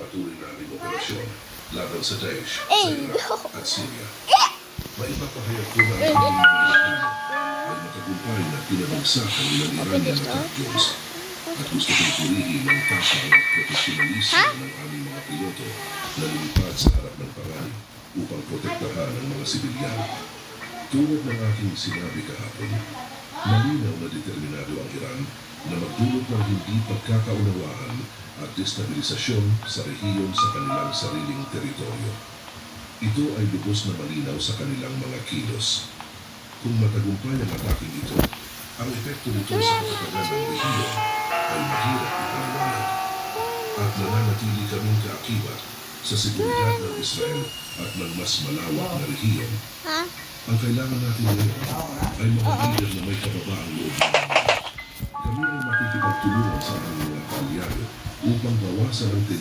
patuloy naming operasyon laban sa Daesh sa Iraq at Syria. Maipapahayag ko na ang aming mga ito ay matagumpay na pinabagsakan ng Iranian attack drones at gusto kong purihin ang tapang at profesionalismo ng aming mga piloto na lumipad sa harap ng panganib upang protektahan ang mga sibilyan. Tulad ng aking sinabi kahapon, malinaw na determinado ang Iran na magdulot ng hindi pagkakaunawaan at destabilisasyon sa rehiyon sa kanilang sariling teritoryo. Ito ay lubos na malinaw sa kanilang mga kilos. Kung matagumpay ang ataking ito, ang epekto nito sa kapatagan ng rehiyon ay mahirap ipaliwanag at nananatili kaming kaakibat sa seguridad ng Israel at ng mas malawak na rehiyon. Ang kailangan natin ngayon ay mga leader na may kababaang loob. Kami ay makikipagtulungan sa aming mga kaalyado upang bawasan ang tensyon